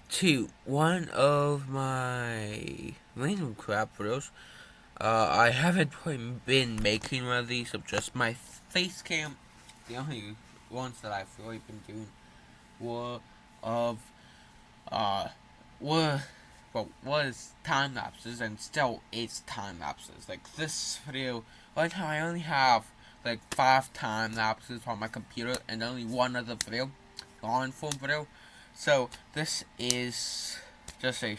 to one of my random crap videos. I haven't been making one of these of just my face cam. The only ones that I've really been doing were of uh were was time lapses and still is time lapses. Like this video right now I only have like 5 time lapses on my computer and only one other video, long form video. So this is just a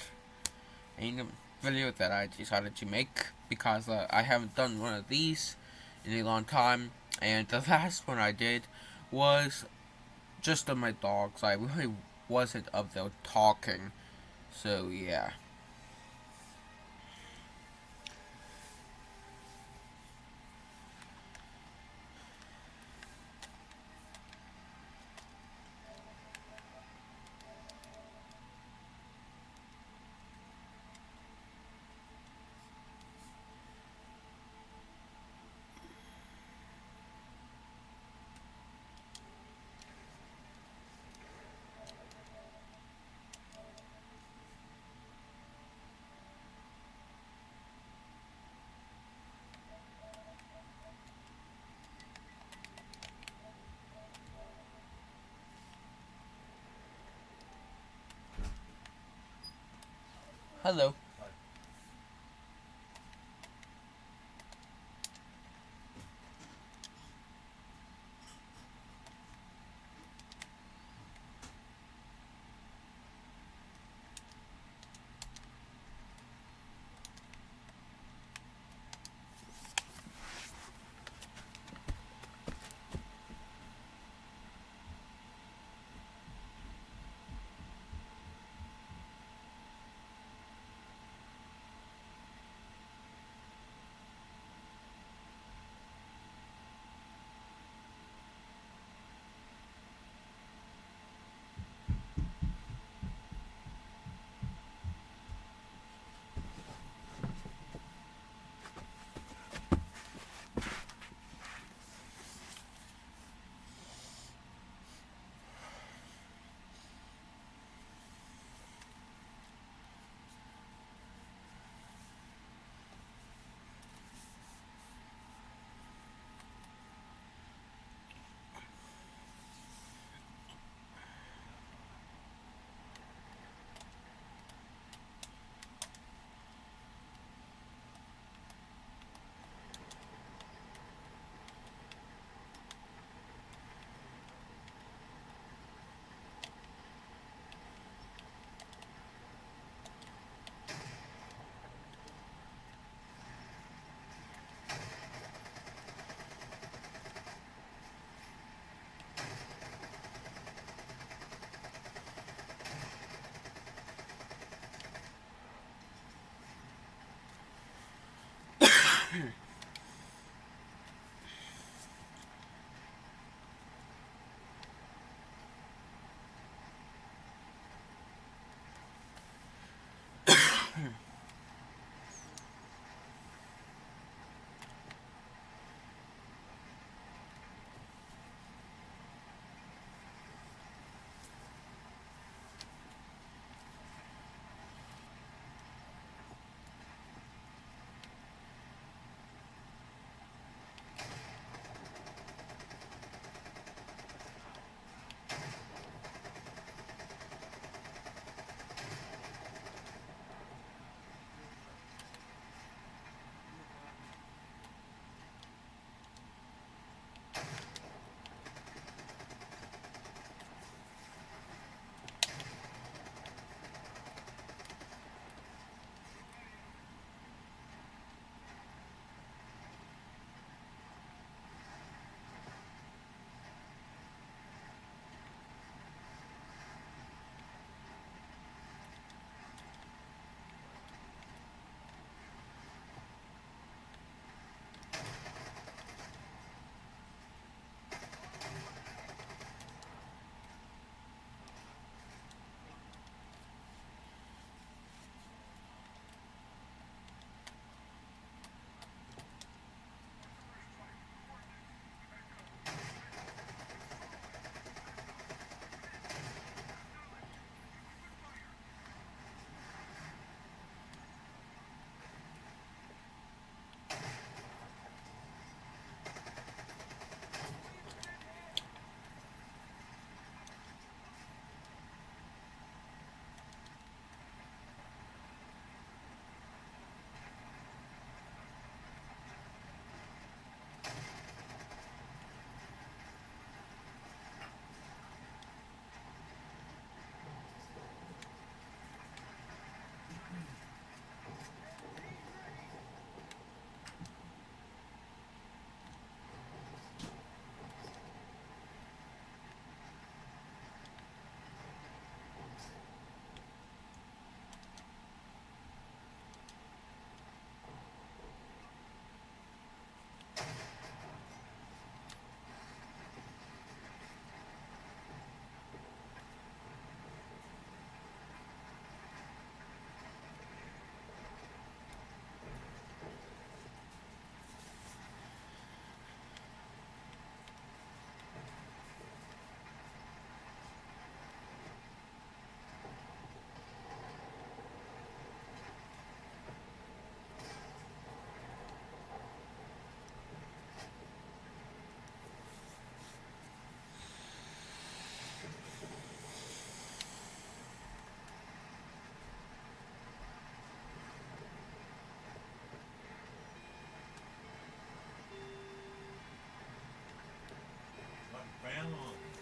random video that I decided to make because I haven't done one of these in a long time, and the last one I did was just of my dogs. I really wasn't of them talking, so yeah. Hello.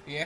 Yeah.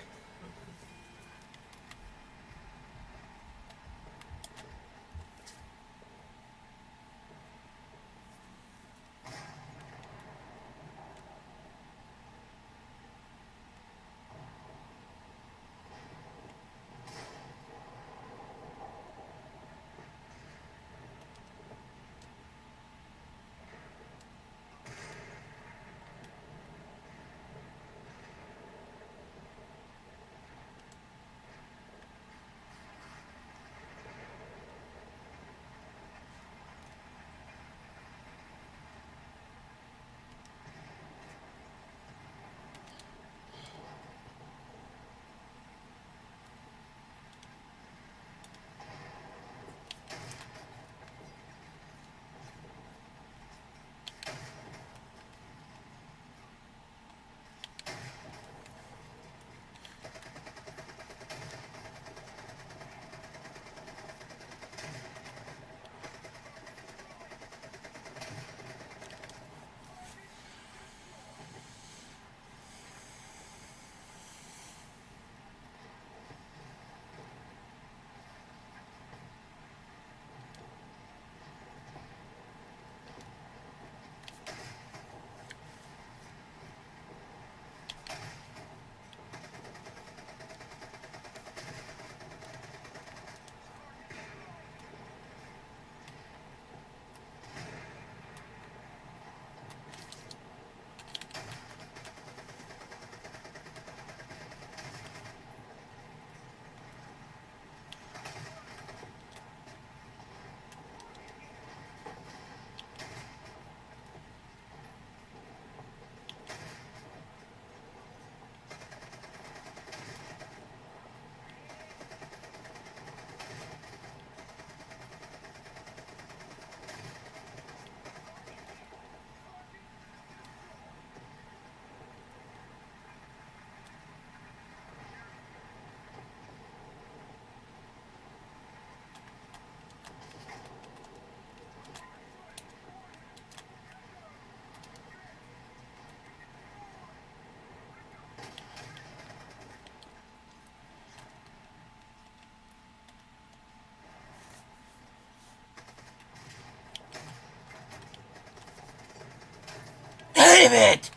Damn it!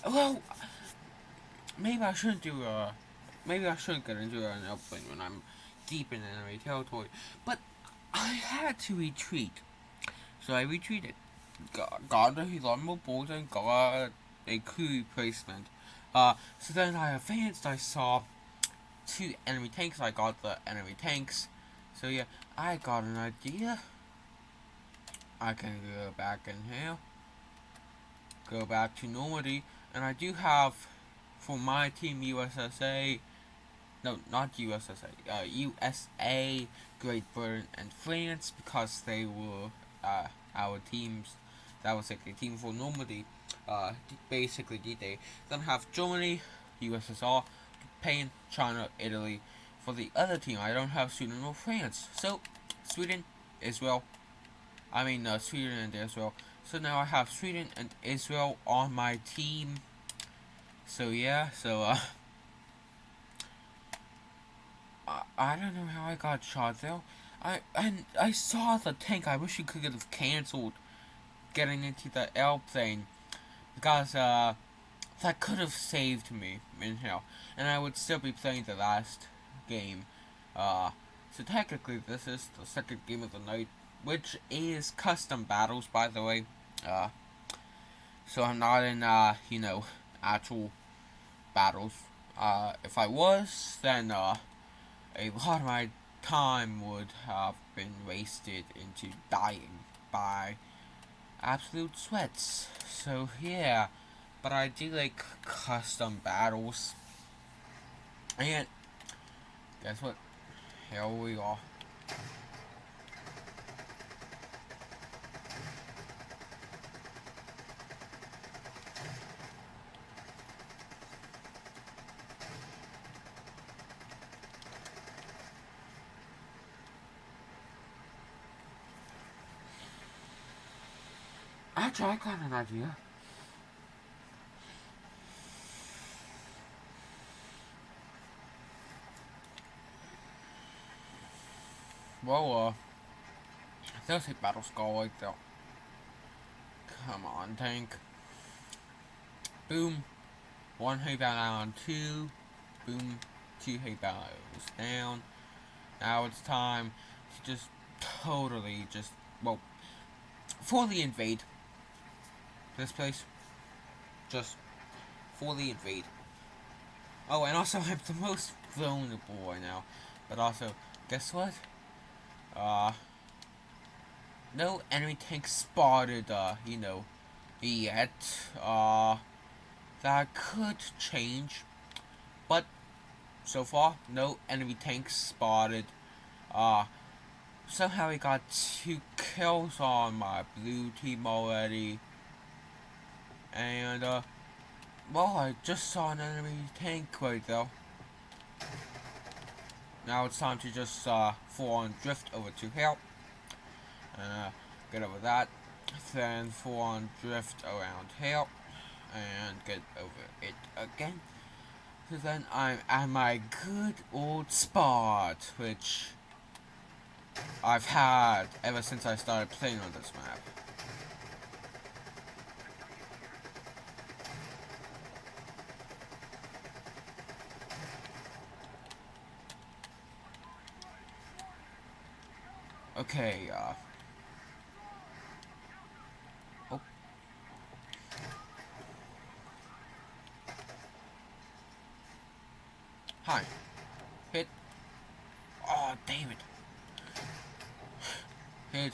Well, maybe I shouldn't do maybe I shouldn't get into an airplane when I'm deep in enemy territory. But I had to retreat, so I retreated. Got a Hidalgo board and got a crew replacement. So then I advanced. I saw two enemy tanks. I got the enemy tanks. So yeah, I got an idea. I can go back in here, go back to Normandy, and I do have for my team USSA. No, not USSA. USA, Great Britain, and France because they were our teams. That was like a team for Normandy. Basically D-Day. Then have Germany, USSR, Japan, China, Italy. For the other team, I don't have Sweden or France. So Sweden, Israel. Sweden and Israel. So now I have Sweden and Israel on my team. So yeah, I don't know how I got shot though. I saw the tank. I wish you could have cancelled getting into the airplane because that could have saved me in hell, and I would still be playing the last game. So technically this is the second game of the night, which is custom battles, by the way. Uh, so I'm not in actual battles. If I was, then a lot of my time would have been wasted into dying by absolute sweats. So yeah, but I do like custom battles. And guess what? Here we are. Actually, I got an idea. Well, there's a battle skull right there. Come on, tank. Boom. One hay bale on two. Boom. Two hay bales down. Now it's time to just totally just, well, fully invade this place. Just fully invade. Oh, and also I'm the most vulnerable right now. But also, guess what? No enemy tank spotted, yet. That could change. But, so far, no enemy tanks spotted. Somehow we got 2 kills on my blue team already. And, well, I just saw an enemy tank right there. Now it's time to just, full on drift over to help. And, get over that. Then full on drift around help. And get over it again. So then I'm at my good old spot, which I've had ever since I started playing on this map. Okay, oh. Hi. Hit. Oh, damn it. Hit.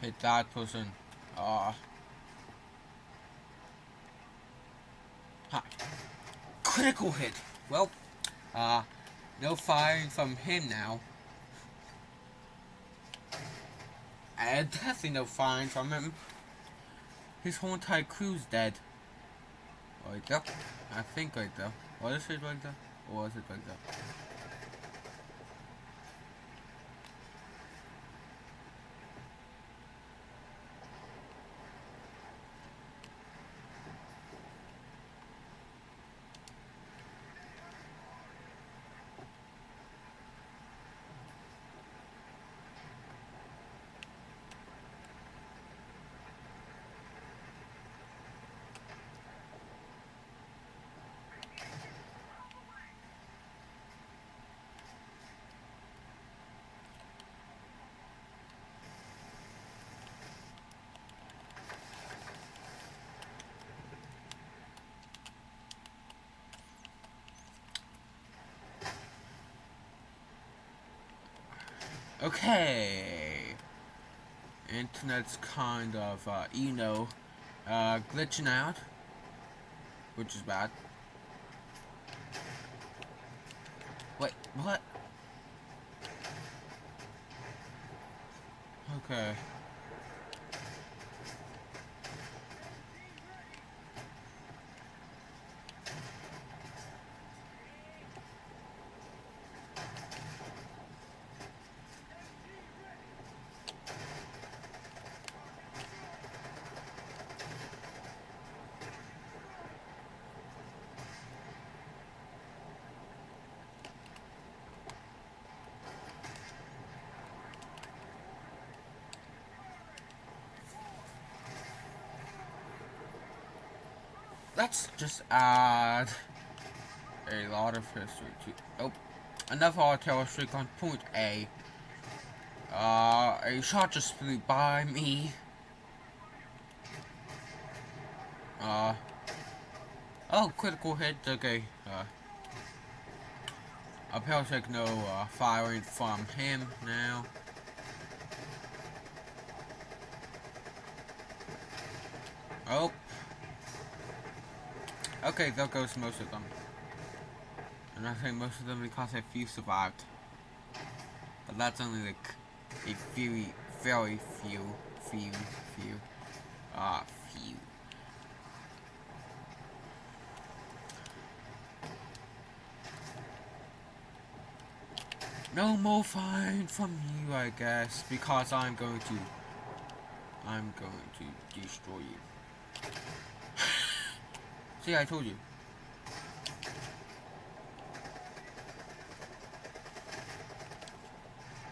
Hit that person. Hi. Critical hit. Well, no firing from him now. And definitely no firing from him. His whole entire crew's dead. Right there. I think right there. What is it right there? Or was it right there? Okay. Internet's kind of, glitching out. Which is bad. Wait, what? Okay. Let's just add a lot of history to. Oh, another artillery streak on point A. A shot just flew by me. Oh, critical hit. Okay. I'll take no firing from him now. Oh. Okay, there goes most of them. And I say most of them because a few survived. But that's only like a very, very few. Few. No more fine from you, I guess, because I'm going to destroy you. See, I told you.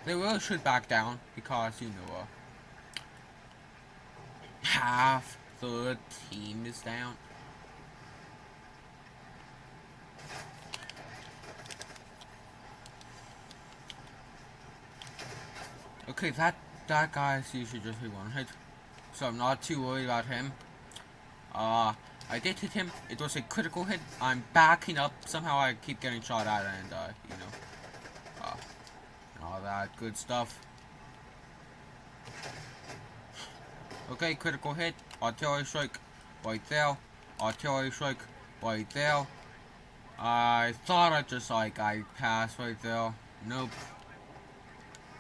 They really should back down because, you know, half the team is down. Okay, that guy's usually just hit one hit, so I'm not too worried about him. I did hit him. It was a critical hit. I'm backing up. Somehow I keep getting shot at, and you know, and all that good stuff. Okay, critical hit. Artillery strike, right there. Artillery strike, right there. I thought I passed right there. Nope.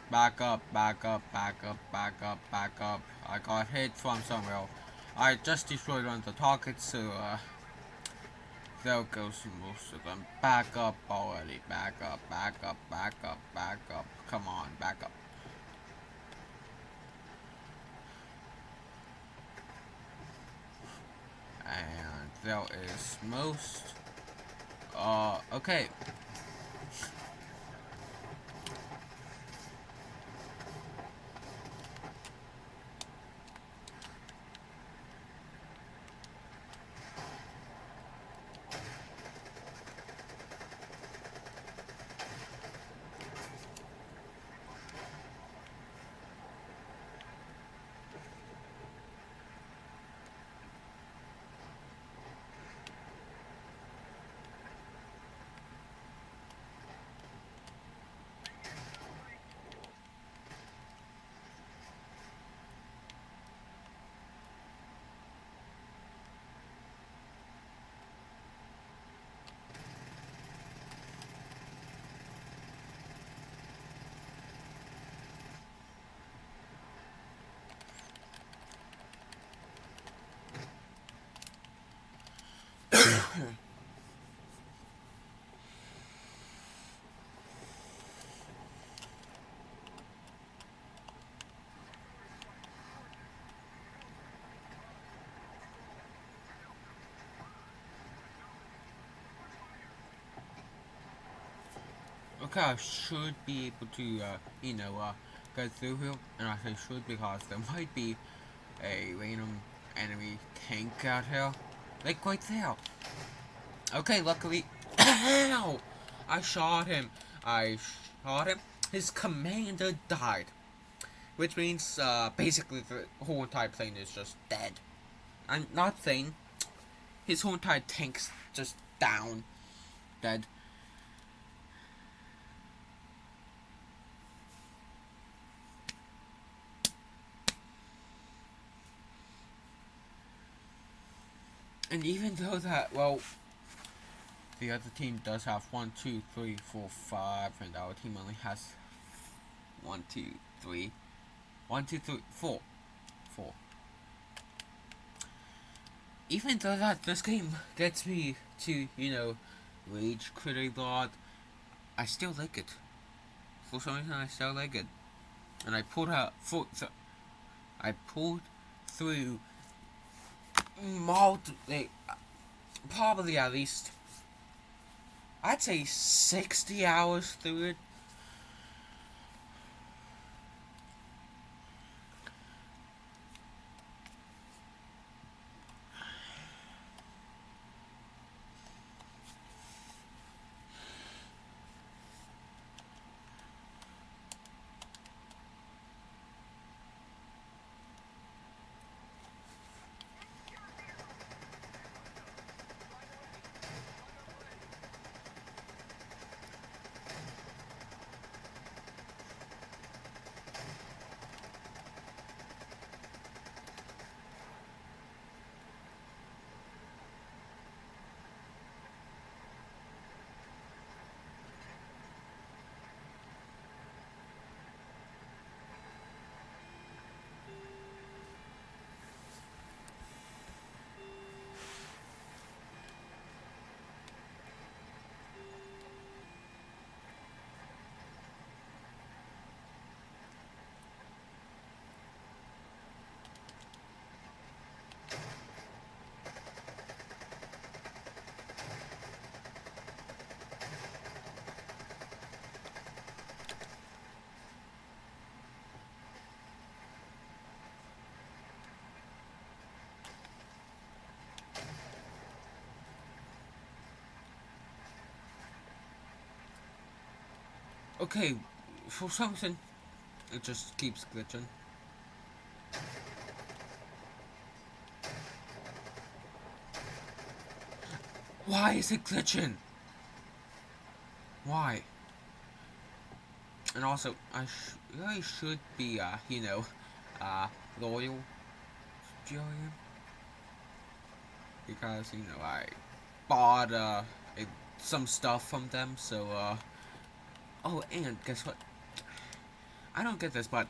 Back up, back up, back up, back up, back up. I got hit from somewhere. I just destroyed one of the targets, so there goes most of them. Back up already. Back up, back up, back up, back up. Come on, back up. And there is most. Okay. Okay, I should be able to, you know, go through here. And I say should because there might be a random enemy tank out here. Like right there. Okay, luckily. Ow! I shot him. I shot him. His commander died. Which means, basically the whole entire plane is just dead. I'm not saying his whole entire tank's just down. Dead. And even though that, well, the other team does have 1, 2, 3, 4, 5, and our team only has 1, 2, 3, 1, 2, 3, 4. 4. Even though that this game gets me to, you know, rage quit a lot, I still like it. For some reason, I still like it. And I pulled out, I pulled through like, probably at least, I'd say 60 hours through it. Okay, for some reason, it just keeps glitching. Why is it glitching? Why? And also, I really should be, uh, loyal to Jillian. Because, I bought, some stuff from them, so, oh, and guess what? I don't get this, but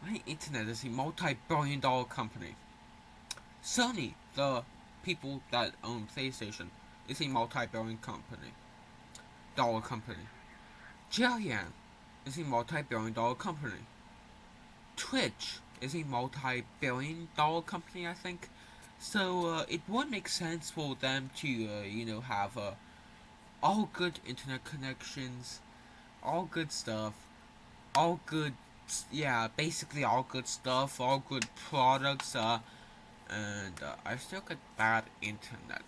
my internet is a multi-billion-dollar company. Sony, the people that own PlayStation, is a multi-billion dollar company. Jillian is a multi-billion dollar company. Twitch is a multi-billion dollar company, I think. So it would make sense for them to, have all good internet connections, all good stuff, all good, yeah, basically all good stuff, all good products, and I still get bad internet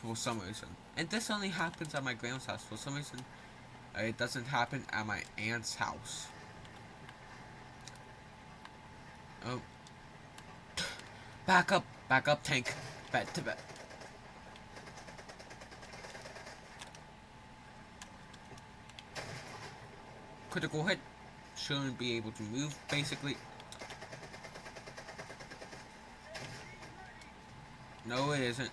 for some reason. And this only happens at my grandma's house. For some reason, it doesn't happen at my aunt's house. Oh, back up, tank. Back to back. Critical hit. Shouldn't be able to move, basically. No, it isn't.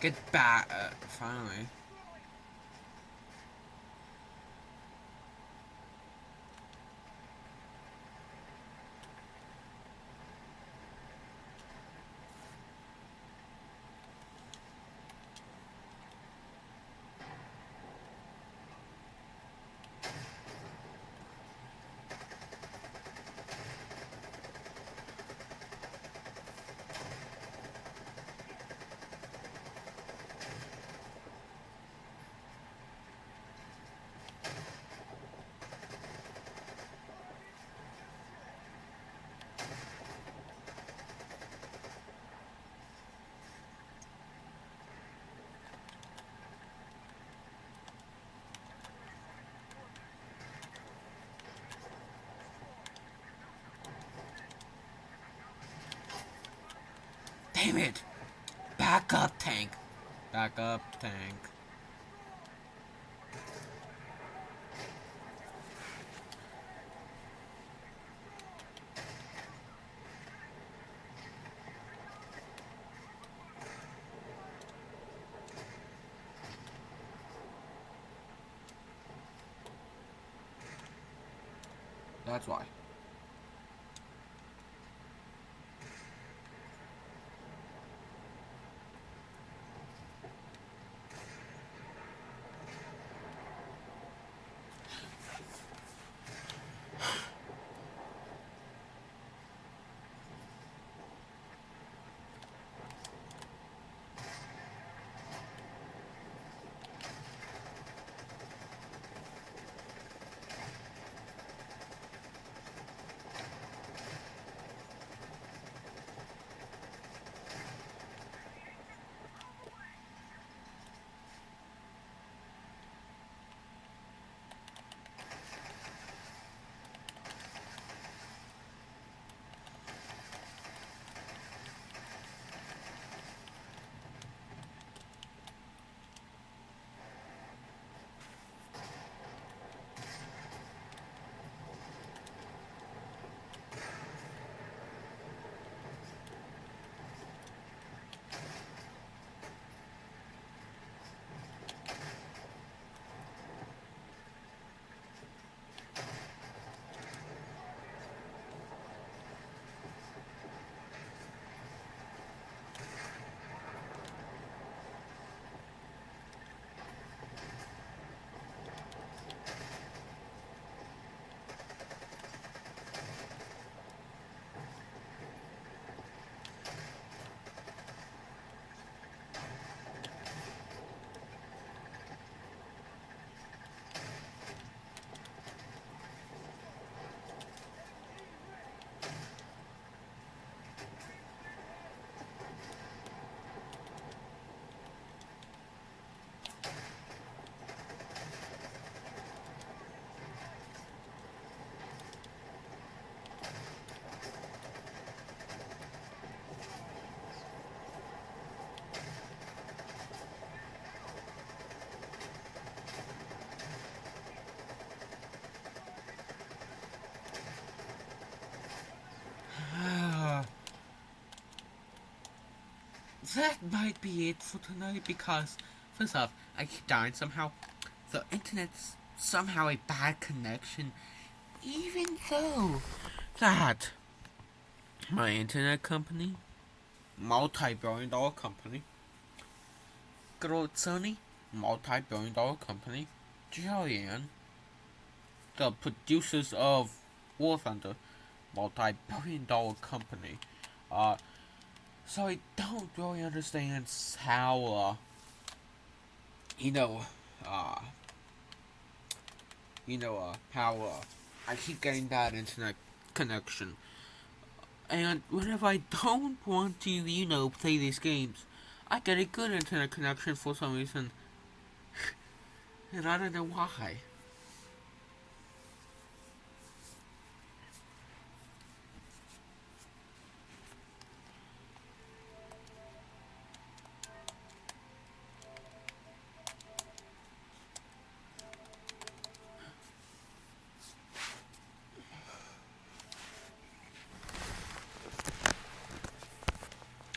Get back, finally. Damn it! Back up, tank. Back up, tank. That's why. that might be it for tonight because, first off, I keep dying somehow. The internet's somehow a bad connection, even though that my internet company, multi-billion-dollar company, good old Sony, multi-billion-dollar company, Joanne, the producers of War Thunder, multi-billion-dollar company. So I don't really understand how, you know, uh, how I keep getting that internet connection. And whenever I don't want to, play these games, I get a good internet connection for some reason. And I don't know why.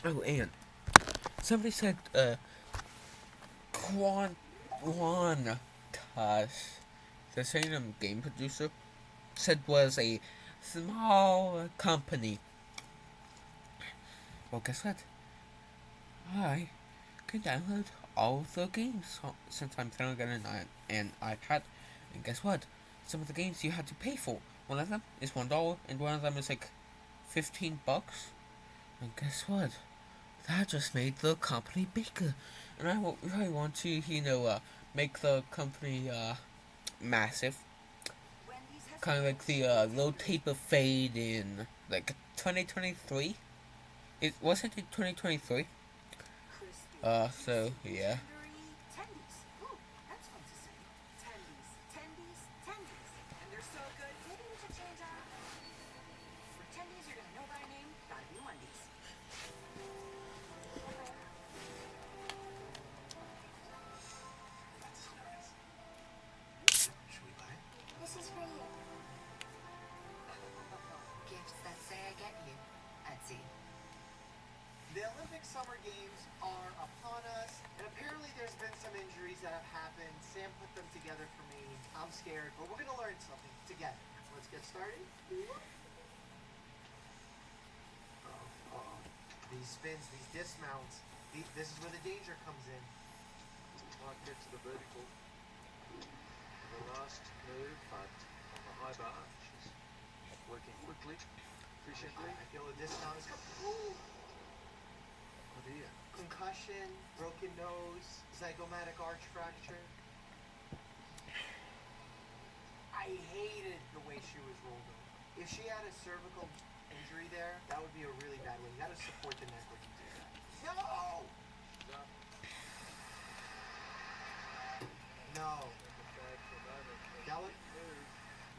Oh, and somebody said, Quantas, the same game producer, said was a small company. Well, guess what? I can download all of the games since I'm trying to get an iPad. And guess what? Some of the games you have to pay for. One of them is $1, and one of them is like $15. And guess what? That just made the company bigger. And I really want to, make the company massive. Kind of like the low taper fade in like 2023. It wasn't in 2023. So yeah. The Olympic Summer Games are upon us, and apparently there's been some injuries that have happened. Sam put them together for me. I'm scared, but we're going to learn something together. Let's get started. These spins, these dismounts, this is where the danger comes in. Might get to the vertical. The last move, but on the high bar, she's working quickly, efficiently. I feel the dismount is coming. Ooh. Oh dear. Concussion, broken nose, zygomatic arch fracture. I hated the way she was rolled over. If she had a cervical injury there, that would be a really bad one. You gotta support the neck when you do that. No! No. That would...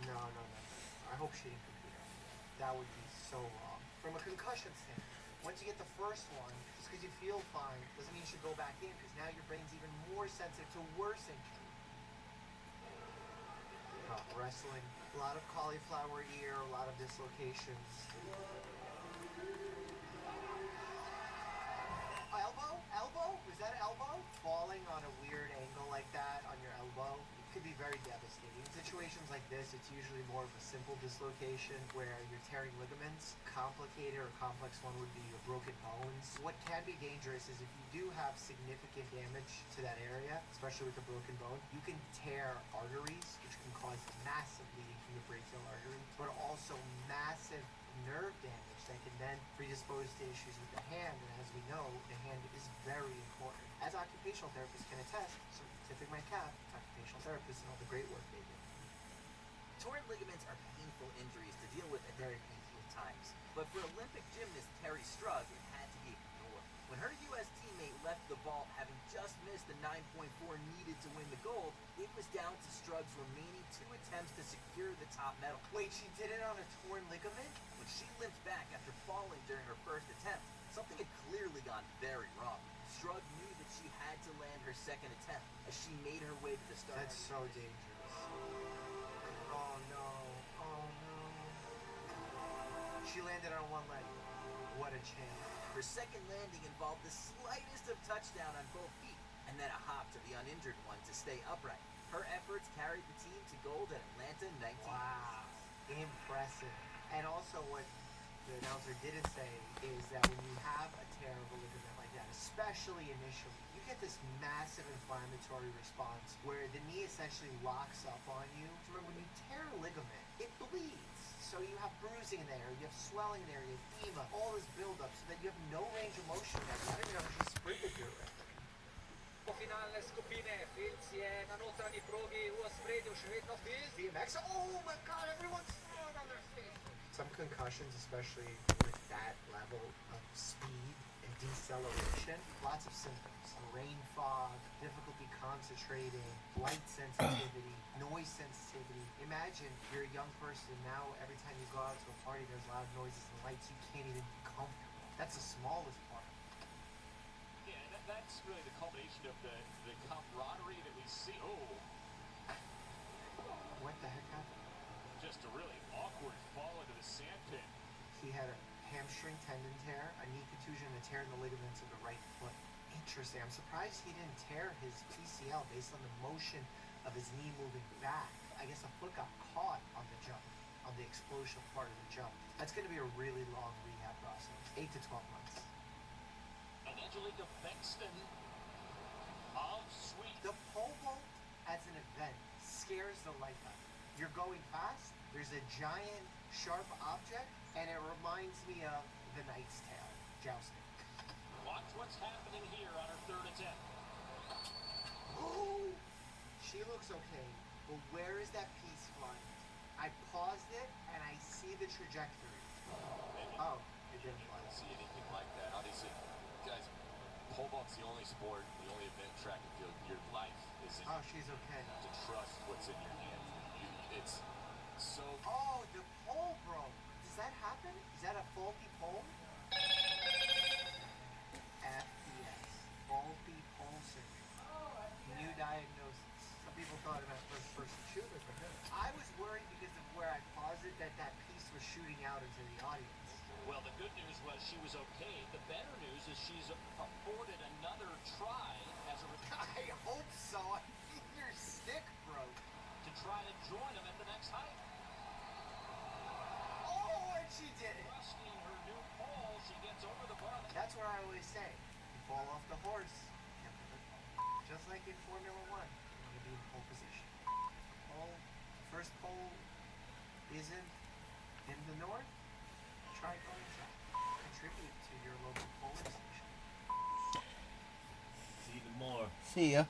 No. I hope she didn't complete that. That would be so wrong. From a concussion standpoint, once you get the first one, just because you feel fine doesn't mean you should go back in, because now your brain's even more sensitive to worse injury. Wrestling, a lot of cauliflower ear, a lot of dislocations. Elbow? Was that elbow? Falling on a weird angle like that on your elbow could be very devastating. In situations like this, it's usually more of a simple dislocation where you're tearing ligaments. Complicated or complex one would be your broken bones. What can be dangerous is if you do have significant damage to that area, especially with a broken bone, you can tear arteries, which can cause massive bleeding from the brachial artery, but also massive nerve damage that can then predispose to issues with the hand. And as we know, the hand is very important. As occupational therapists can attest, so tipping my cap, occupational therapists and all the great work they do. Torn ligaments are painful injuries to deal with at very painful times. But for Olympic gymnast Terry Strug, it had to be ignored. When her U.S. teammate left the vault having just missed the 9.4 needed to win the gold, it was down to Strug's remaining 2 attempts to secure the top medal. Wait, she did it on a torn ligament? When she limped back after falling during her first attempt, something had clearly gone very wrong. Strug knew that she had to land her second attempt as she made her way to the start. That's so dangerous. Oh no. She landed on one leg. What a champ. Her second landing involved the slightest of touchdown on both feet, and then a hop to the uninjured one to stay upright. Her efforts carried the team to gold at Atlanta 19. Wow, impressive. And also what the announcer didn't say is that when you have a tear of a ligament like that, especially initially, you get this massive inflammatory response where the knee essentially locks up on you. Remember, when you tear a ligament, it bleeds. So you have bruising there, you have swelling there, you have edema, all this buildup so that you have no range of motion there. You don't even know how to sprint with your Finalne skupine, Filci je na notranji progi v ospredju še vedno Filc. BMX, oh my god, everyone's thrown on their feet. Some concussions, especially with that level of speed and deceleration, lots of symptoms. Brain fog, difficulty concentrating, light sensitivity, noise sensitivity. Imagine you're a young person now, every time you go out to a party, there's loud noises and lights, you can't even be comfortable. That's the smallest part. Yeah, that's really the culmination of the camaraderie that we see. Oh, What the heck happened? just a really awkward fall into the sandpit. He had a hamstring tendon tear, a knee contusion, and a tear in the ligaments of the right foot. Interesting. I'm surprised he didn't tear his PCL based on the motion of his knee moving back. I guess the foot got caught on the jump, on the explosion part of the jump. That's going to be a really long rehab process, 8 to 12 months. And Angelica Bexton. Oh, sweet. The pole vault as an event scares the life out of you. You're going fast, there's a giant sharp object, and it reminds me of the Knight's Tale, jousting. Watch what's happening here on her third attempt. Oh, she looks okay, but where is that piece flying? I paused it and I see the trajectory. Oh, it didn't fly. See anything like that. Obviously, guys, pole vault's the only sport, the only event track and field. Your life is in Oh, she's okay. to trust what's in your hands. It's so. Oh, the pole broke. Does that happen? Is that a faulty pole? FPS, faulty pole syndrome. New diagnosis. Some people thought it meant first-person shooter, but no. I was worried because of where I paused it that that piece was shooting out into the audience. Well, the good news was she was okay. The better news is she's afforded another try as a I hope so. I think your stick broke. to try to join them at the next hike. Oh, and she did it. Trusting her new pole, she gets over the bar. That's what I always say. You fall off the horse. Get to the pole. Just like in Formula One, you want to be in pole position. Oh, first pole isn't in the north. Try going south. Contribute to your local polling station. See you more. See ya.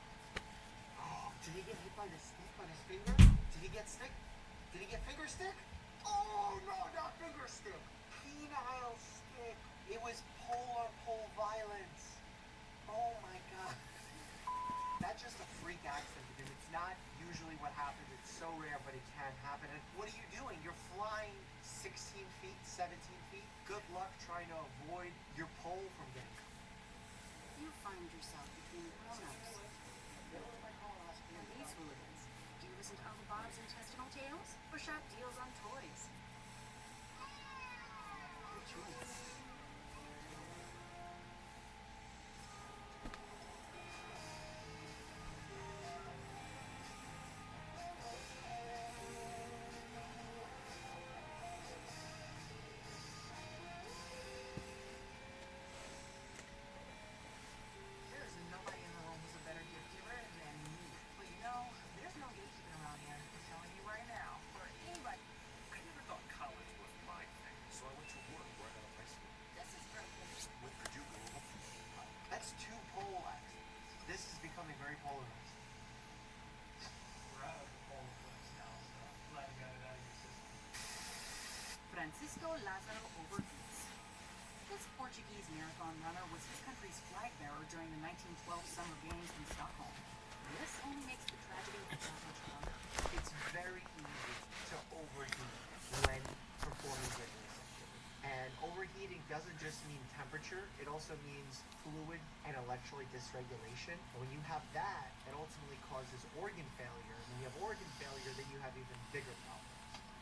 Oh, did he get hit by the stick on his finger? Did he get stick? Did he get finger stick? Oh no, not finger stick. Penile stick. It was polar pole violence. Oh my god. That's just a freak accident because it's not usually what happens. It's so rare, but it can happen. And what are you doing? You're flying 16 feet, 17 feet. Good luck trying to avoid your pole from getting caught. You find yourself between grown-ups. Now these hooligans, do you listen to Uncle Bob's intestinal tales or shop deals on toys? Good choice. There's nobody in the room who's a better gift giver than me. Well, you know, there's no gatekeeping around here. I'm telling you right now. For anybody. I never thought college was my thing, so I went to work right out of high school. This is broken. With Purdue Global. That's two pole accidents. This is becoming very polarized. We're out of the pole place now, so I'm glad you got it out of your system. Francisco Lázaro Ortiz. This Portuguese marathon runner was his country's flag bearer during the 1912 Summer Games in Stockholm. This only makes the tragedy that much longer. It's very easy to overheat when performing rigorous activity. And overheating doesn't just mean temperature, it also means fluid and electrolyte dysregulation. And when you have that, it ultimately causes organ failure. And when you have organ failure, then you have even bigger problems.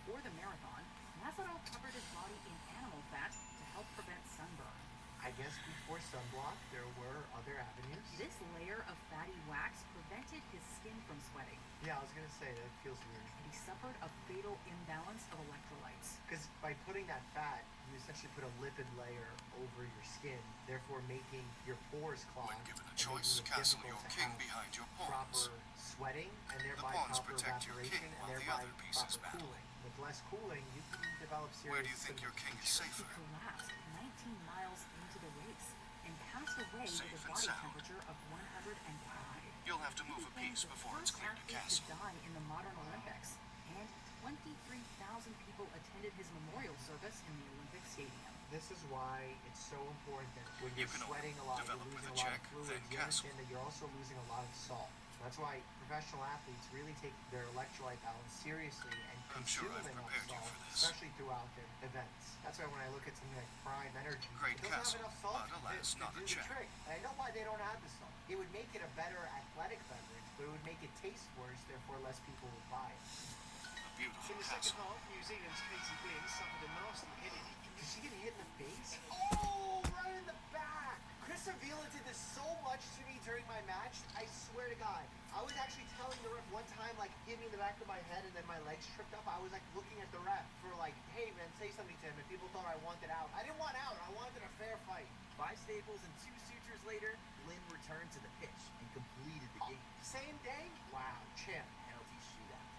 For the marathon, Lázaro covered his body in animal fat to help prevent sunburn. I guess for sunblock, there were other avenues. This layer of fatty wax prevented his skin from sweating, Yeah, I was gonna say that feels weird. and he suffered a fatal imbalance of electrolytes. Because by putting that fat, you essentially put a lipid layer over your skin, therefore making your pores clog. When given a and choice, making it castle difficult your to king have behind your proper pawns. sweating and The thereby pawns proper protect your evaporation king and while the thereby other pieces proper battle. cooling. With less cooling, you can develop serious Where do you think your king is He safer? collapsed 19 miles into the race and passed away Safe with a and body sound. temperature of 105. You'll have to He move a became piece the before it's first cleared to athlete to castle. die in the modern Olympics, and 23,000 people attended his memorial service in the Olympic Stadium. This is why it's so important that when You you're can sweating a lot, you're develop with losing a a lot check, of fluids, then you castle. understand that you're also losing a lot of salt. That's why professional athletes really take their electrolyte balance seriously and I'm sure consume I've enough prepared you salt, for this. especially throughout their events. That's why when I look at something like Prime Energy, Great it doesn't castle, have enough salt but alas, to not do a the check. trick. And I know why they don't add the salt. It would make it a better athletic beverage, but it would make it taste worse, therefore less people would buy it. A In beautiful the second castle. half, New Zealand's Katie Blinn suffered a nasty head injury. Did she get hit in the face? Oh, right in the back! Chris Avila did this so much to me during my match. I swear to God. I was actually telling the ref one time, like, hit me in the back of my head and then my legs tripped up. I was, like, looking at the ref for, like, hey, man, say something to him. And people thought I wanted out. I didn't want out. I wanted a fair fight. 5 staples and 2 sutures later, Blinn returned to the pitch and completed the game. Same day? Wow, champ. Penalty shootout.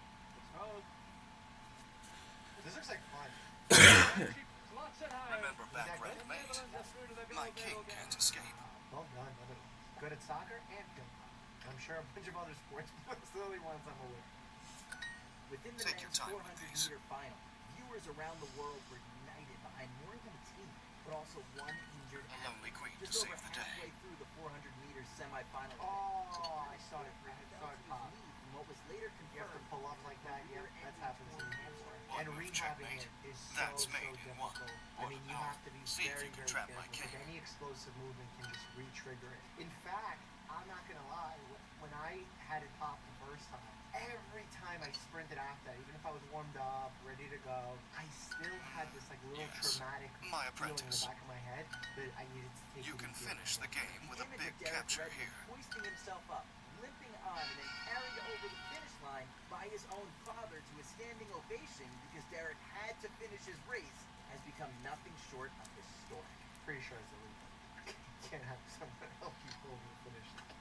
Oh, This looks like fun. she plots it home. Remember back Exactly. red The mate. Netherlands are through to the My gold king medal game. can't escape. Well done, Netherlands. Good at soccer and ping pong. I'm sure a bunch of other sports, but it's the only ones I'm aware of. Within the Take your men's time with 400 these. meter final, viewers around the world were united behind more than a team, but also one injured A athlete. lonely queen to Just over save the day. halfway through the 400 meter semifinal. Oh, I saw it. I Fell saw to it his pop. knee from what was later You have to confirmed. pull up like that. Yep, that's happened to me before. One And move rehabbing checkmate. it is so, That's so made in one. difficult. I What mean, a you power. have to be See if very, you can very trap careful. my Because king. any explosive movement can just re-trigger it. In fact, I'm not gonna lie. When I had it pop the first time, every time I sprinted after that, even if I was warmed up, ready to go, I still had this like little Yes, traumatic my feeling in the apprentice. back of my head that I needed to take You it can easy on finish the myself. game The with a image big of Derek capture Redmond here. hoisting himself up, limping on, and then carried over the finish line by his own father to a standing ovation because Derek had to finish his race has become nothing short of historic. Pretty sure it's illegal. You can't have someone help you pull the finish line.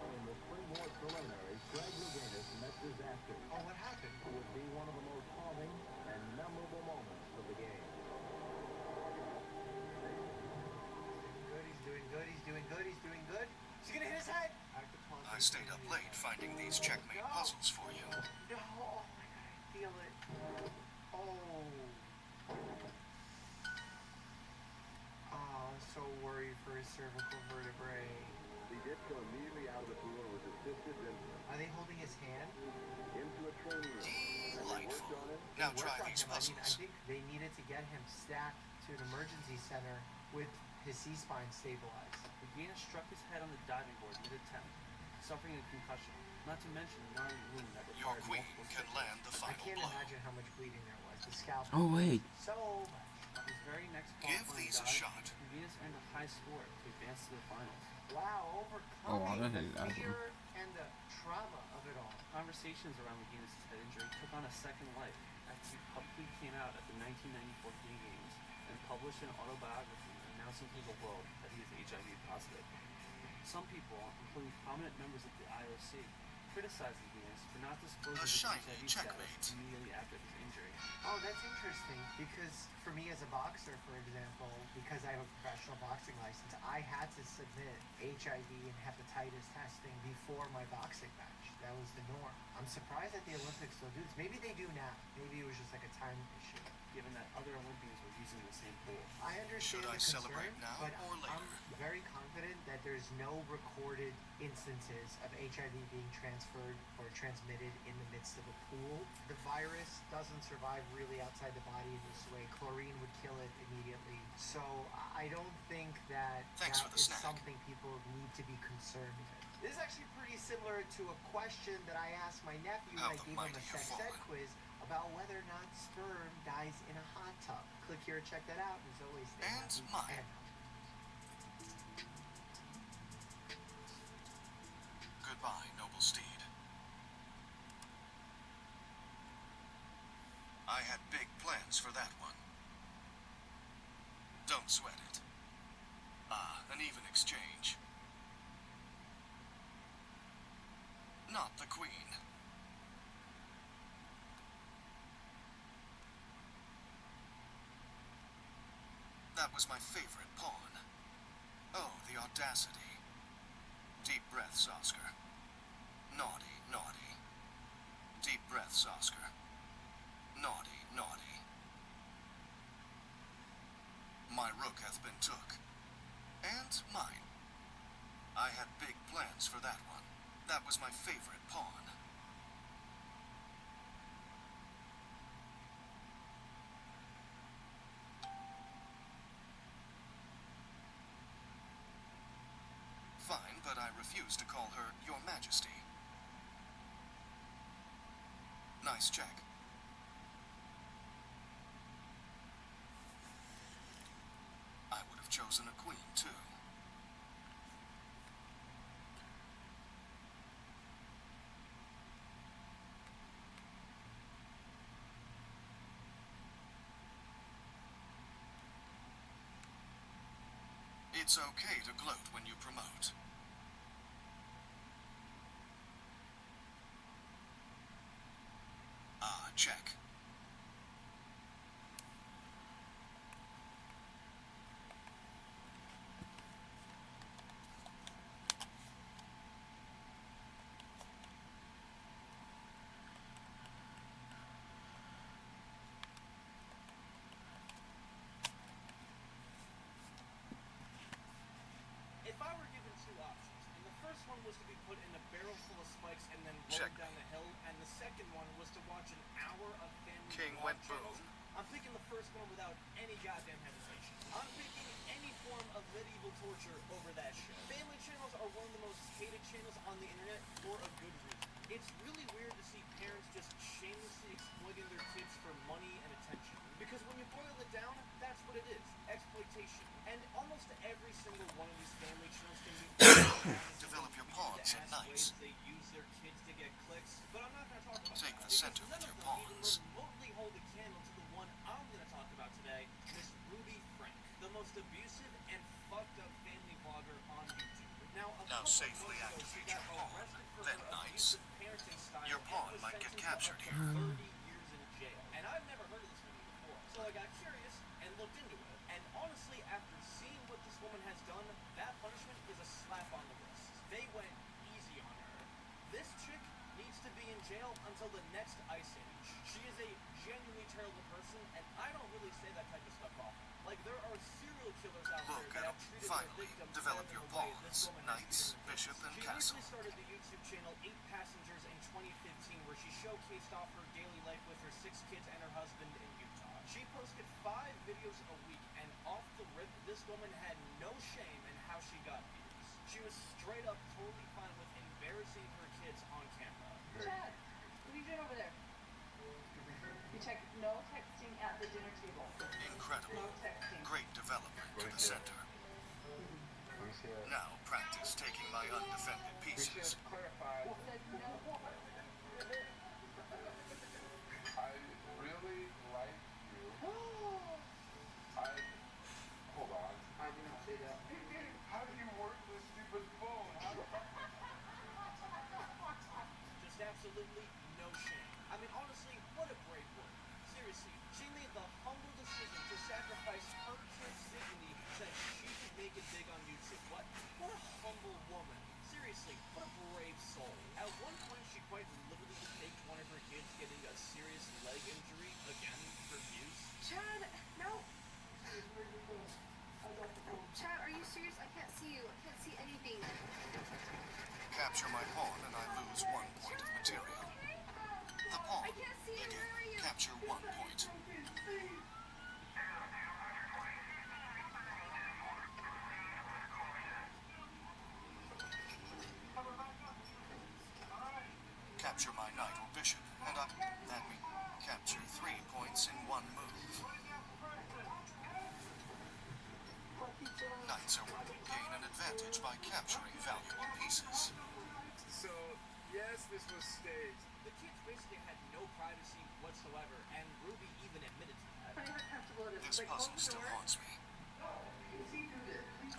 In the springboard preliminaries, Greg Louganis met disaster. Oh, what happened? It would be one of the most haunting and memorable moments of the game. He's doing good, he's doing good, he's doing good. Is he gonna hit his head? I stayed up late finding these checkmate puzzles for you. No, oh my god, I feel it. Oh. Oh, I'm so worried for his cervical vertebrae. He did come immediately out of the pool and was assisted Are they holding his hand? into a training room. And they worked Delightful. on it. Now They try worked on these him. I mean, I puzzles. think they needed to get him stacked to an emergency center with his C-spine stabilized. Louganis struck his head on the diving board mid-attempt, suffering a concussion, not to mention a gnarly wound that Your required queen multiple can stitches. land the I final can't blow. imagine how much bleeding there was. The scalp. Oh, wait. So much. His very next Give qualifying these a dive, shot. Louganis earned a high score to advance to the finals. Wow, Oh, overcoming that is the awesome. fear and the trauma of it all. Conversations around Louganis' head injury took on a second life after he publicly came out at the 1994 Gay Games and published an autobiography announcing to the world that he is HIV positive. Some people, including prominent members of the IOC, criticized Louganis for not disclosing A his shiny HIV checkmate. status immediately after his injury. Oh, that's interesting because for me as a boxer, for example, because I have a professional boxing license, I had to submit HIV and hepatitis testing before my boxing match. That was the norm. I'm surprised that the Olympics still do this. Maybe they do now. Maybe it was just like a time issue. Given that other Olympians were using the same pool. I understand Should I the concern, celebrate now but or later? I'm very confident that there's no recorded instances of HIV being transferred or transmitted in the midst of a pool. The virus doesn't survive really outside the body in this way. Chlorine would kill it immediately. So I don't think that Thanks that for the is snack. something people need to be concerned with. This is actually pretty similar to a question that I asked my nephew How when I the gave him mighty a have sex ed fallen. quiz about whether or not sperm dies in a hot tub. Click here to check that out. As always, stay And happy mine. and healthy. exchange. Not the queen. That was my favorite pawn. Oh, the audacity. Deep breaths, Oscar. Naughty, naughty. Deep breaths, Oscar. Naughty, naughty. My rook hath been took. And mine. I had big plans for that one. That was my favorite pawn. Fine, but I refuse to call her Your Majesty. Nice check. I would have chosen a queen, too. It's okay to gloat when you promote. Ah, check. If I were given two options, and the first one was to be put in a barrel full of spikes and then rolled Check. down the hill, and the second one was to watch an hour of family King vlog went channels, boom. I'm picking the first one without any goddamn hesitation. I'm picking any form of medieval torture over that shit. Family channels are one of the most hated channels on the internet for a good reason. It's really weird to see parents just shamelessly exploiting their kids for money and attention. Because when you boil it down, that's what it is. Exploitation. And almost every single one of these family channels can be Develop your pawns at ways night. they use their kids to get clicks. But I'm not going to talk about Take that, the because center none with of your them even pawns. remotely hold a candle to the one I'm going to talk about today, Miss Ruby Frank, the most abusive and fucked up family vlogger on YouTube. Now, a Now couple safely months ago, she activate got your pawn. arrested for Then her nice. abusive parenting style Your and pawn was might get sentenced to captured up to here. 30 years in jail. And I've never heard of this woman before, so I got curious and looked into it. And honestly, after seeing what this woman has done, that punishment is a slap on the wrist. They went easy on her. This chick needs to be in jail until the next ice age. She is a genuinely terrible person, and I don't really say that type of stuff often. Like, there are serial killers out there Look that at have treated finally their victims develop better your than the way this pawns. woman has Knights, treated her bishop, victims. and She castle. initially started the YouTube channel 8 Passengers in 2015, where she showcased off her daily life with her 6 kids and her husband in Utah. She posted 5 videos a week, and off the rip, this woman had no shame in how she got views. She was straight up totally fine with embarrassing her kids on camera. Chad, what are you doing over there? You check no texting at the dinner table. Incredible. No texting. Great development to the center. Now practice taking my undefended pieces. Clarify. Said no. I really like you. Hold on. I did not say that. How do you work this stupid phone? Just absolutely no shame. I mean, honestly, what a brave woman. Seriously, she made the humble decision to sacrifice her kid's dignity so that she could make it big on YouTube. What a humble woman. Seriously, what a brave soul. At one point, she quite literally faked one of her kids getting a serious leg injury, again, for views. Chad, no. Chad, are you serious? I can't see you. I can't see anything. Capture my pawn and I lose 1 point of material. The pawn. I can't see you. Where are you? Capture 1 point. Capture my knight or bishop, and that means capture 3 points in 1 move. Knights are gain an advantage by capturing valuable pieces. So, yes, this was staged. The kids basically had no privacy whatsoever, and Ruby even admitted to that. Funny how comfortable it is. This Like, puzzle close the still door. haunts me.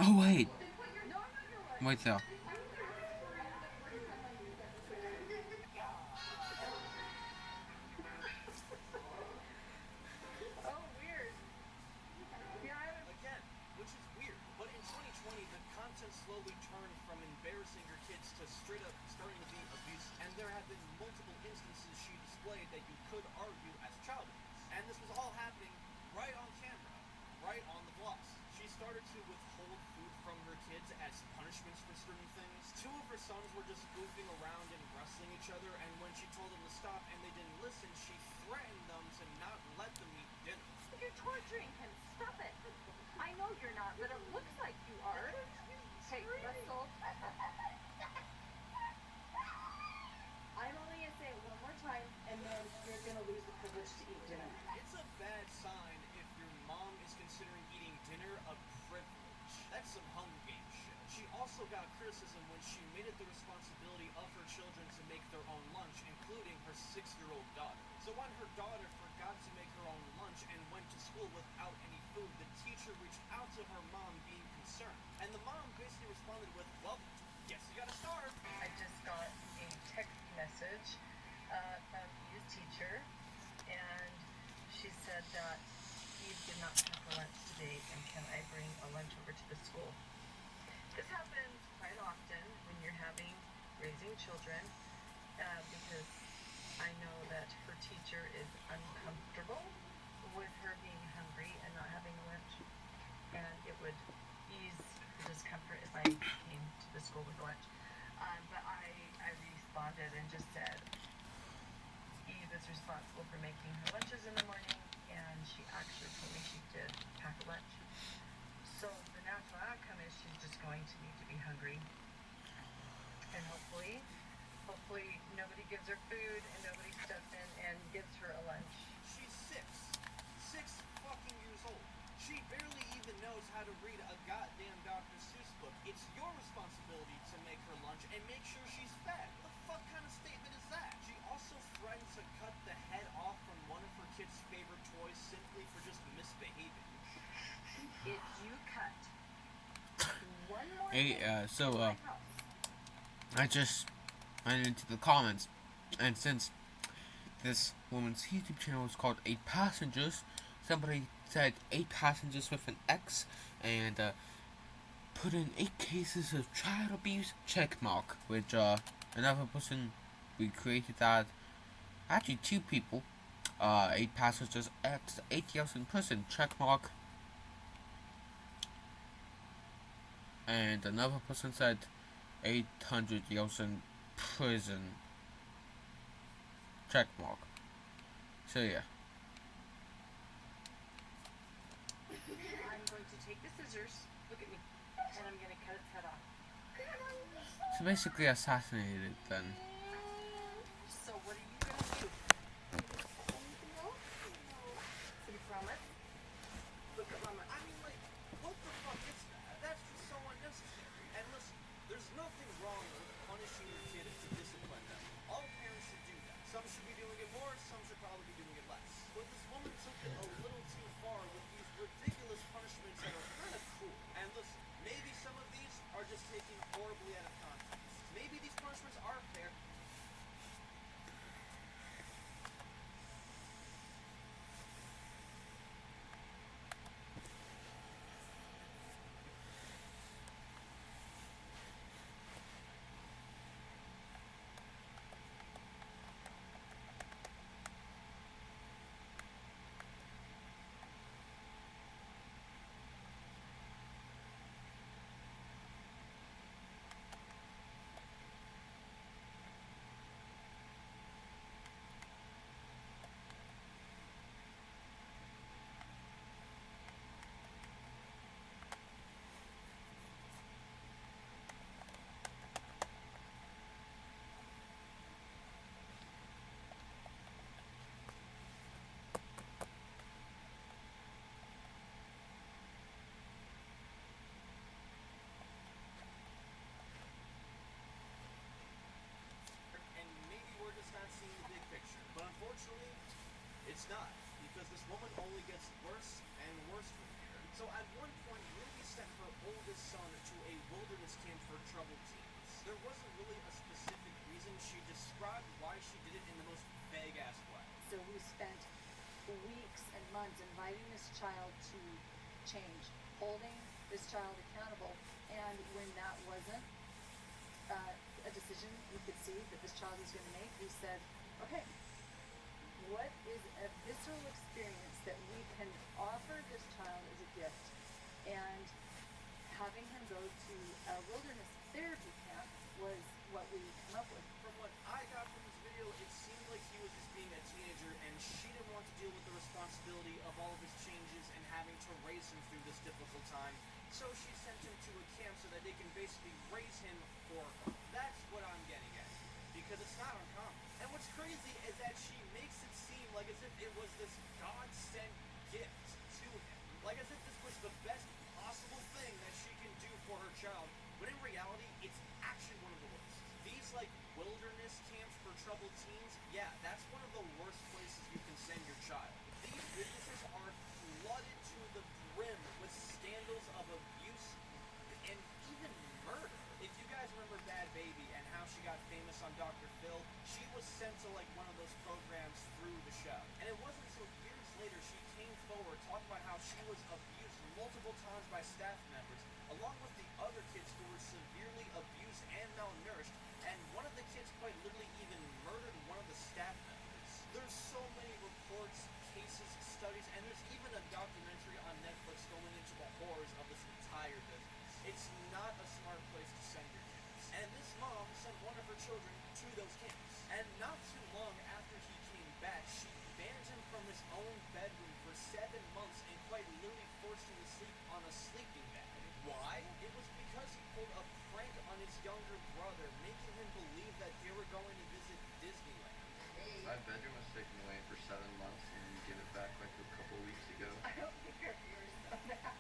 Oh wait, No, Wait there. Oh, weird. Yeah, Again, which is weird. But in 2020, the content slowly turned from embarrassing her kids to straight up starting to be abusive. And there have been multiple instances she displayed that you could argue as child abuse. And this was all happening right on camera, right on the vlogs. She started to withhold food from her kids as punishments for certain things. Two of her sons were just goofing around and wrestling each other, and when she told them to stop and they didn't listen, she threatened them to not let them eat dinner. You're torturing him. Stop it. I know you're not, but it looks like you are. Hey, Russell. I'm only gonna say it one more time, and then you're gonna lose the privilege to eat dinner. It's a bad sign if your mom is considering eating dinner a privilege. That's some Hunger Games shit. She also got criticism when she made it the responsibility of her children to make their own lunch, including her 6-year-old daughter. So when her daughter forgot to make her own lunch and went to school without any food, the teacher reached out to her mom being concerned. And the mom basically responded with, well, guess you gotta starve. I just got a text message from Eve's teacher, and she said that Eve did not pack a lunch today, and can I bring a lunch over to the school? This happens quite often when you're raising children, because I know that her teacher is uncomfortable with her being hungry and not having lunch, and it would ease the discomfort if I came to the school with lunch. But I responded and just said Eve is responsible for making her lunches in the morning, and she actually told me she did pack a lunch. So the natural outcome is she's just going to need to be hungry, and hopefully nobody gives her food and nobody steps in and gives her a lunch. She's 6 fucking years old. She barely even knows how to read a goddamn Dr. Seuss book. It's your responsibility to make her lunch and make sure she's fed. What the fuck kind of statement is that? She also threatened to cut the head off from one of her kids' favorite toys simply for just misbehaving. If you cut one more Hey, thing so, in my house, I just went into the comments, and since this woman's YouTube channel is called 8 Passengers, somebody said 8 Passengers with an X, and put in 8 cases of child abuse, check mark, which another person recreated that. Actually, 2 people, 8 Passengers X, 8 years in prison, check mark. And another person said 800 years in prison, check mark. So yeah. I'm going to take the scissors, look at me, and I'm going to cut its head off. So basically assassinated it then. So what are you going to do? So you promise? Look at Mama. I mean, like, what the fuck is that? That's just so unnecessary. And listen, there's nothing wrong with punishing your kids to discipline them. All parents should do that. Some should be doing it more, some should probably be doing it less. But this woman took it a little too far with these ridiculous punishments that are kind of cruel. And listen, maybe some of these are just taken horribly out of context. Maybe these punishments are fair, spent weeks and months inviting this child to change, holding this child accountable, and when that wasn't a decision we could see that this child was going to make, we said, okay, what is a visceral experience that we can offer this child as a gift? And having him go to a wilderness therapy camp was what we come up with. From what I got from this video, it seemed like he was just being a teenager and she didn't want to deal with the responsibility of all of his changes and having to raise him through this difficult time. So she sent him to a camp so that they can basically raise him for her. That's what I'm getting at. Because it's not uncommon. And what's crazy is that she makes it seem like as if it was this God-sent gift to him. Like as if this was the best possible thing that she can do for her child. When in reality, it's actually one of the worst. These like wilderness camps for troubled teens, yeah, that's one of the worst places you can send your child. These businesses are flooded to the brim with scandals of abuse and even murder. If you guys remember Bad Baby and how she got famous on Dr. Phil, she was sent to like one of those programs through the show. And it wasn't until years later she came forward talking about how she was abused multiple times by staff members, along with the other kids who were severely abused and malnourished, and one of the kids quite literally even murdered one of the staff members. There's so many reports, cases, studies, and there's even a documentary on Netflix going into the horrors of this entire business. It's not a smart place to send your kids. And this mom sent one of her children to those camps. And not too long after he came back, she banned him from his own bedroom for 7 months and quite literally forced him to sleep on a sleeping bag. Why? It was because he pulled a prank on his younger brother, making him believe that they were going to visit Disneyland. My bedroom was taken away for 7 months and you give it back like a couple weeks ago. I don't think our viewers know that.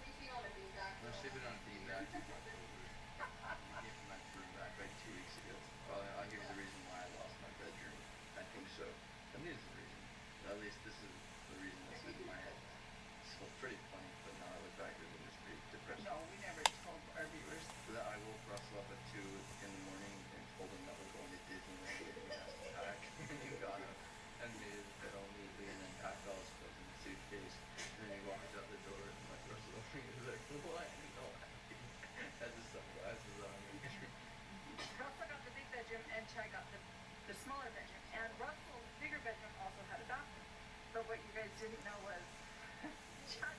Sleeping on a beanbag. I was sleeping on a beanbag for October. You gave my room back like 2 weeks ago. Well, here's the reason why I lost my bedroom. I think so. I mean, it's the reason. At least this is the reason that's in my head. So pretty funny, but now I look back at it, it's pretty depressing. No, we never told our viewers. That I woke Russell up at 2 in the morning and told him that we're going to Disneyland and he has to pack. And he got up and made his bed all neatly and then packed all his clothes in the suitcase. And then he walked out the door and like Russell he was like, what? And all happy. Had his sunglasses on. Russell got the big bedroom and Chai got the smaller bedroom. And Russell's bigger bedroom also had a bathroom. But what you guys didn't know was Chai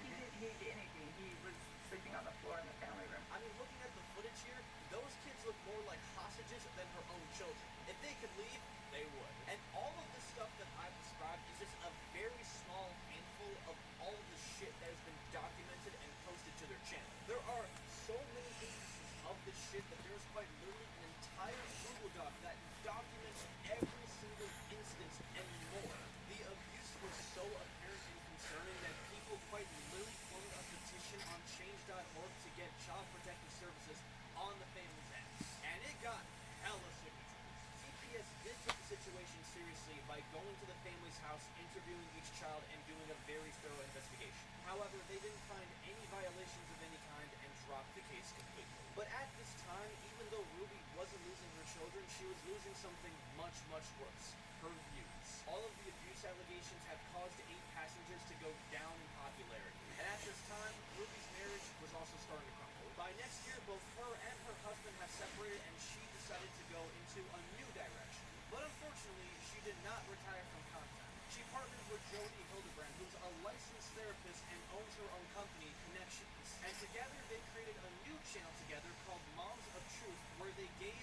he didn't need anything. He was sleeping on the floor in the family room. I mean, looking at the footage here, those kids look more like hostages than her own children. If they could leave, they would. And all of the stuff that I've described is just a very small handful of all of the shit that has been documented and posted to their channel. There are so many instances of this shit that there's quite literally an entire Google Doc that documents every single instance and more. The abuse was so apparent and concerning that people quite literally formed a petition on change.org to get child protective services on the family's end. And it got hella signatures. CPS did take the situation seriously by going to the family's house, interviewing each child, and doing a very thorough investigation. However, they didn't find any violations of any kind and dropped the case completely. But at this time, even though Ruby wasn't losing her children, she was losing something much, much worse. Her views. All of the abuse allegations have caused 8 passengers to go down in popularity. And at this time, Ruby's marriage was also starting to crumble. By next year, both her and her husband have separated and she decided to go into a new direction. But unfortunately, she did not retire from contact. She partnered with Jody Hildebrand, who's a licensed therapist and owns her own company, Connections. And together they created a new channel together called Moms of Truth, where they gave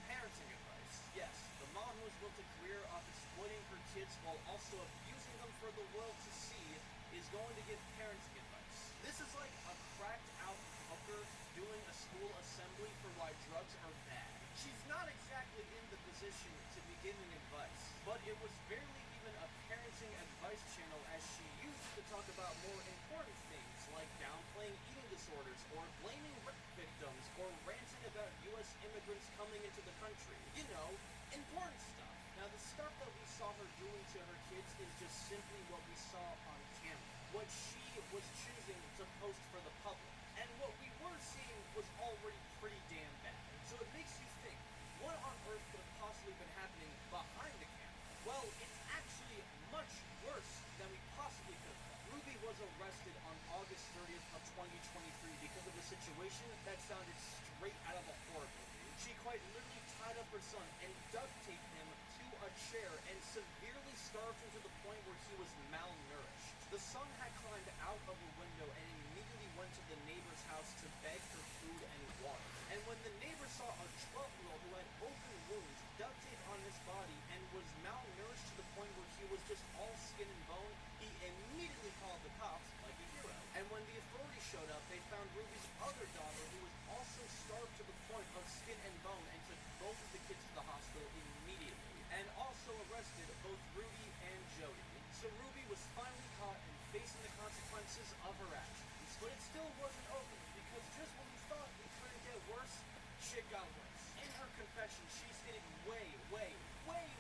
parenting advice. Yes, the mom who has built a career off exploiting her kids while also abusing them for the world to see is going to give parenting advice. This is like a cracked out hooker doing a school assembly for why drugs are bad. She's not exactly in the position to be giving advice, but it was barely even a parenting advice channel, as she used to talk about more important things like downplaying eating disorders or blaming rape victims or ranting about U.S. immigrants coming into the country. You know, important stuff. Now, the stuff that we saw her doing to her kids is just simply what we saw on camera. What she was choosing to post for the public. And what we were seeing was already pretty damn bad. So it makes you think, what on earth could have possibly been happening behind the camera? Well, situation that sounded straight out of a horror movie. She quite literally tied up her son and duct taped him to a chair and severely starved him to the point where he was malnourished. The son had climbed out of a window and immediately went to the neighbor's house to beg for food and water. And when the neighbor saw a 12-year-old who had open wounds, duct tape on his body, and was malnourished to the point where he was just all skin and bone, he immediately called the cops like a hero. And when the authorities showed up, they found Ruby's other daughter, who was also starved to the point of skin and bone, and took both of the kids to the hospital immediately, and also arrested both Ruby and Jody. So Ruby was finally caught and facing the consequences of her actions. But it still wasn't over, because just when we thought it couldn't get worse, shit got worse. In her confession, she stated way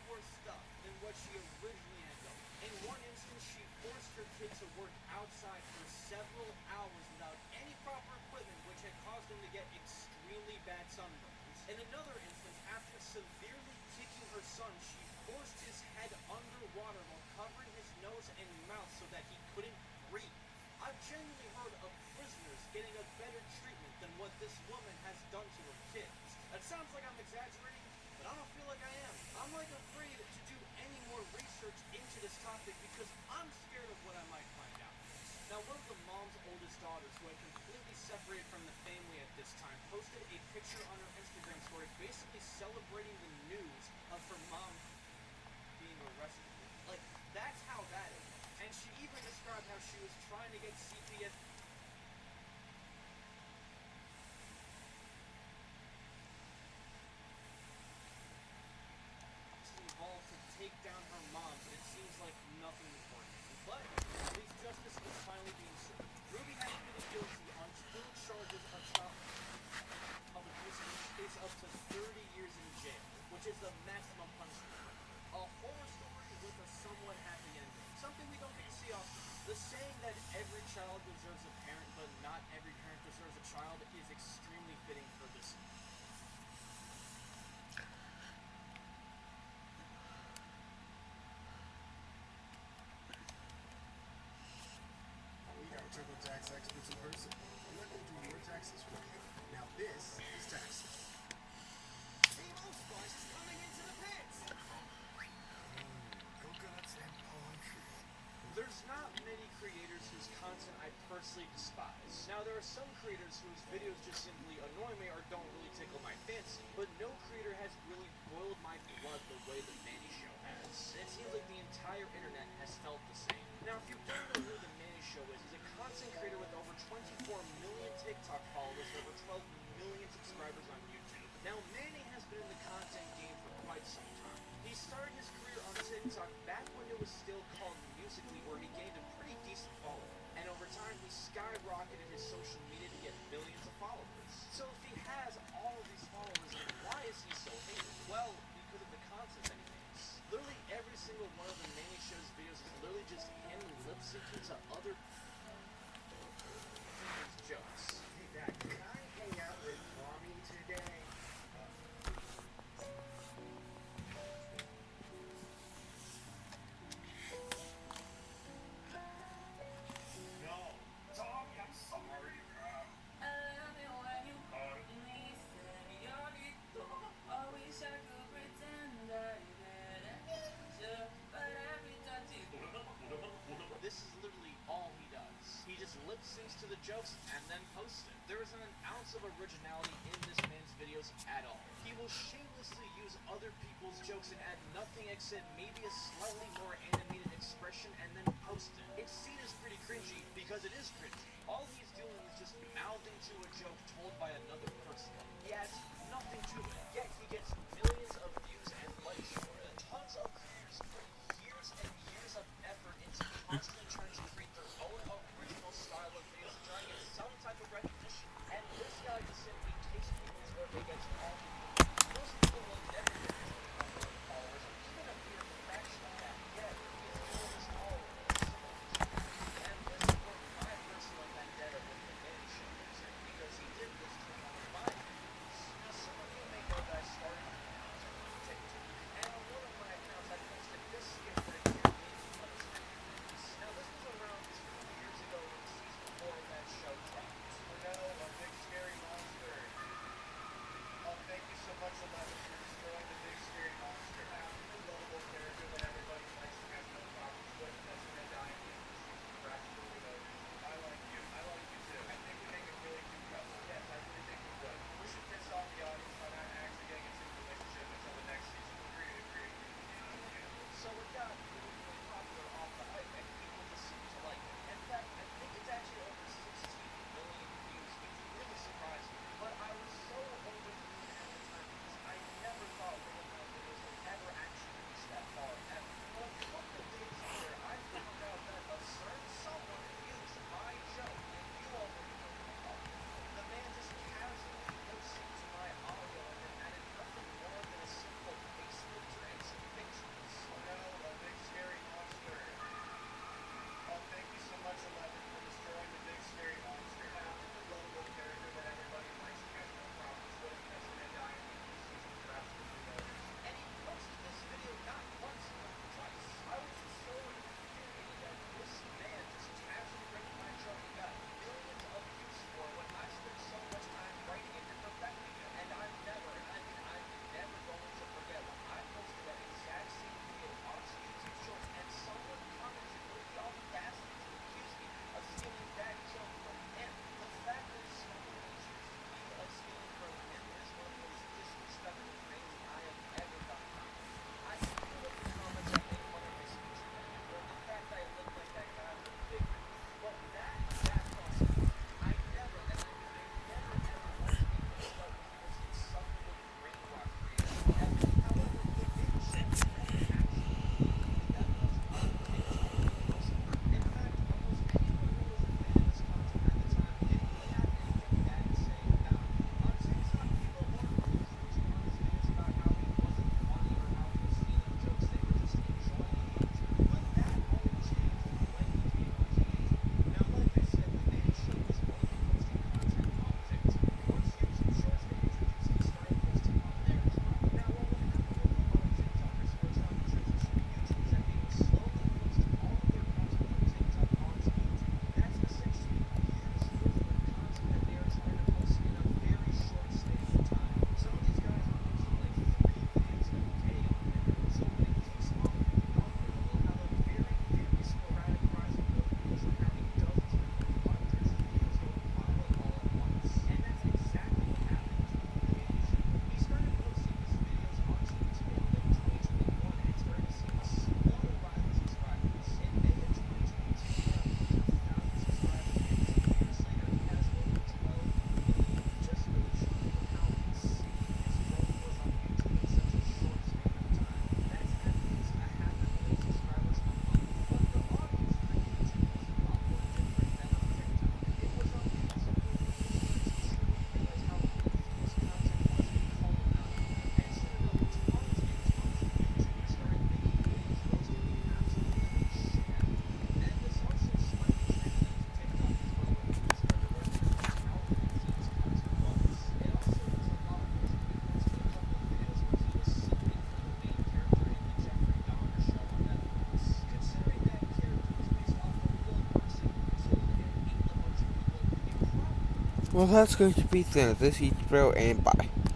worse stuff than what she originally had done. In one instance, she forced her kid to work outside for several hours without any proper equipment, which had caused him to get extremely bad sunburns. In another instance, after severely kicking her son, she forced his head underwater while covering his nose and mouth so that he couldn't breathe. I've genuinely heard of prisoners getting a better treatment than what this woman has done to her kids. That sounds like I'm exaggerating, but I don't feel like I am. I'm like afraid to do any more research into this topic because I'm scared of what I might find out. Now, one of the mom's oldest daughters, who had completely separated from the family at this time, posted a picture on her Instagram story basically celebrating the news of her mom being arrested. Like, that's how that is. And she even described how she was trying to get CPS involved to take down her mom, but it seems like nothing is working. But at least justice is finally being served. Ruby has pleaded guilty on 2 charges of child abuse and she faces up to 30 years in jail, which is the maximum punishment. A horror story with a somewhat happy ending. Something we don't get to see often. The saying that every child deserves a parent, but not every parent deserves a child is extremely fitting for this. We are TurboTax experts in person. Let them do your taxes for you. Now this is taxes. Team Allspice is coming into the pits! Coconuts and palm tree. There's not many creators whose content I personally despise. Now, there are some creators whose videos just simply annoy me or don't really tickle my fancy, but no creator has really boiled my blood the way the Manny Show has. It seems like the entire internet has felt the same. Now, if you don't know who the Manny Show is, he's a content creator with over 24 million TikTok followers and over 12 million subscribers on YouTube. Now, Manny has been in the content game for quite some time. He started his career on TikTok back when it was still called Musical.ly, where he gained a pretty decent following. And over time, he skyrocketed his social media to get millions of followers. So if he has all of these followers, then why is he so hated? Well, because of the content that he makes. Literally every single one of the Manny Show's videos is literally just him lip-syncing to other people's jokes. Hey, Dad, can I hang out with Mommy today? No, Tommy, I'm sorry. This is literally all he does. He just lip syncs to the jokes and then posts it. There isn't an ounce of originality in this man's videos at all. He will shamelessly use other people's jokes and add nothing except maybe a slightly more animated expression and then post it. It's seen as pretty cringy because it is cringy. All he's doing is just mouthing to a joke told by another person. He adds nothing to it, yet he gets millions of views and likes for it. Tons of creators put years and years of effort into constantly trying to create their own original style of videos to try and get some type of recognition. And this guy just simply takes people's work and gets all the views. Most people will never get his followers, or even a mere fraction of that. Yet he's doing this all with a single video. And this is where my personal Well, that's going to be the end of this YouTube video, and bye.